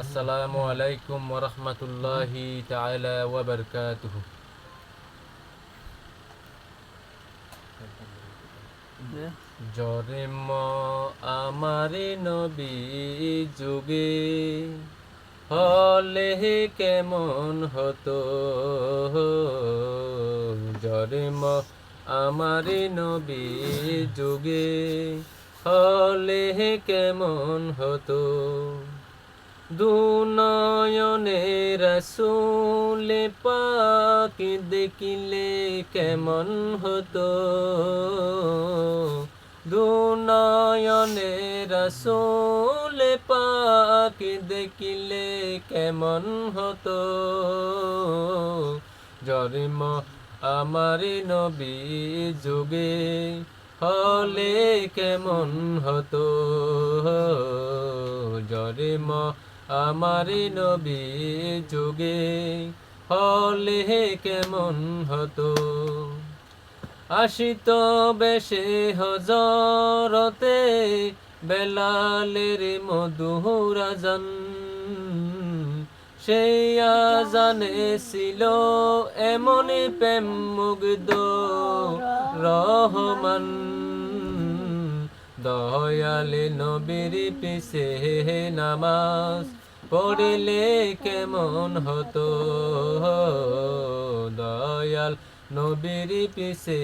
আসসালামু আলাইকুম ওয়া রাহমাতুল্লাহি তাআলা ওয়া বারাকাতুহু। জরেম আমারে নবী যুগে হলে কেমন হতো, জরেম আমারে নবী যুগে হলে কেমন হতো। দুনয়নে রাসূল পাক দেখিলে কেমন হতো, দুনয়নে রাসূল পাক দেখিলে কেমন হতো। জরিম আমার নবী যুগে হলে কেমন হতো, জরিম আমার নবী যুগে হলে কেমন হতো। আসিত বেশে হজরতে বেলালের মধুর আজান, সেই আজানে ছিল এমন প্রেম মুগ্ধ রহমান। দয়ালে নবীর পিছে নামাজ পড়লে কেমন হতো, দয়াল নবীর পিছে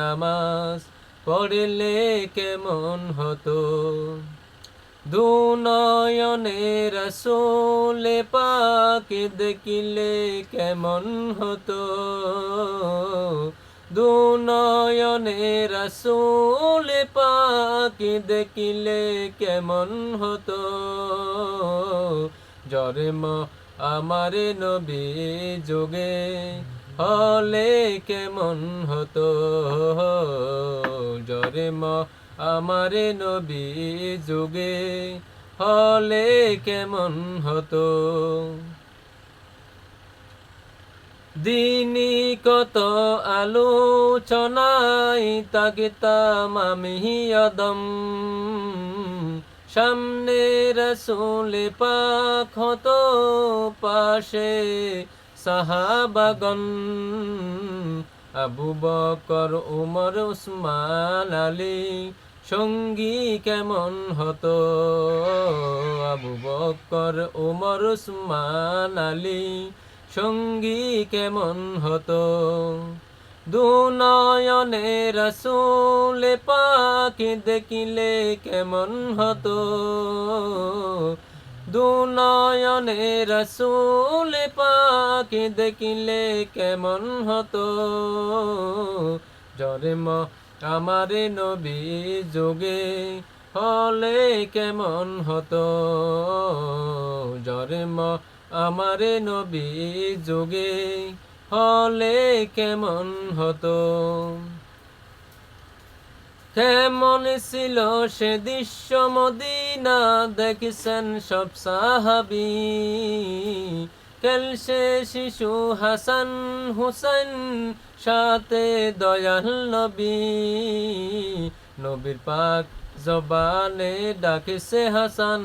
নামাজ পড়লে কেমন হতো। দুনয়নে রাসূল পাক দেখিলে কেমন হতো, দুনয়নে রাসূল পাক দেখিলে কেমন হতো। জরিম আমার নবী যুগে হলে কেমন হতো, জরিম আমার নবী যুগে হলে কেমন হতো। দিনী কত আলোচনায় তাকিতাম আমি অদম, সামনে রাসূল পাক হতো পাশে সাহাবাগণ, আবু বকর উমর উসমান আলী সঙ্গী কেমন হতো, আবু বকর উমর উসমান আলী সঙ্গী কেমন হতো। দুনয়নে রাসূল পাক দেখিলে কেমন হতো, দুনয়নে রাসূল পাক দেখিলে কেমন হতো। জরিম আমার নবী যুগে হলে কেমন হতো, জরিম আমার নবী যুগে হলে কেমন হতো। কেমন ছিল সে দৃশ্য মদিনা দেখছেন সব সাহাবী, খেলছে শিশু হাসান হুসাইন সাথে দয়াল নবী, নবীর পাক জবানে ডাকছে হাসান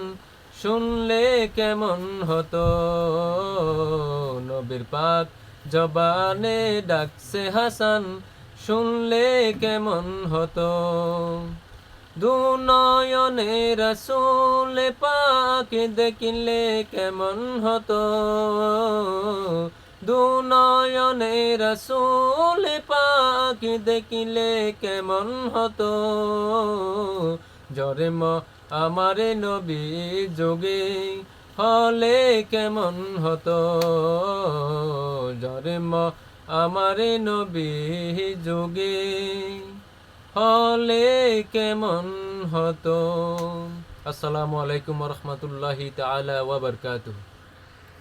শুনলে কেমন হতো, নবীর পাক জবানে ডাকছে হাসান শুনলে কেমন হতো। দুনয়নে রাসূল পাক দেখিলে কেমন হতো, দুনয়নে রাসূল পাক দেখিলে কেমন হতো। জরিম আমার নবী যুগে হলে কেমন হতো, জরিম আমার নবী যুগে হলে কেমন হতো। আসসালামু আলাইকুম ওয়া রাহমাতুল্লাহি তাআলা ওয়া বারাকাতুহু।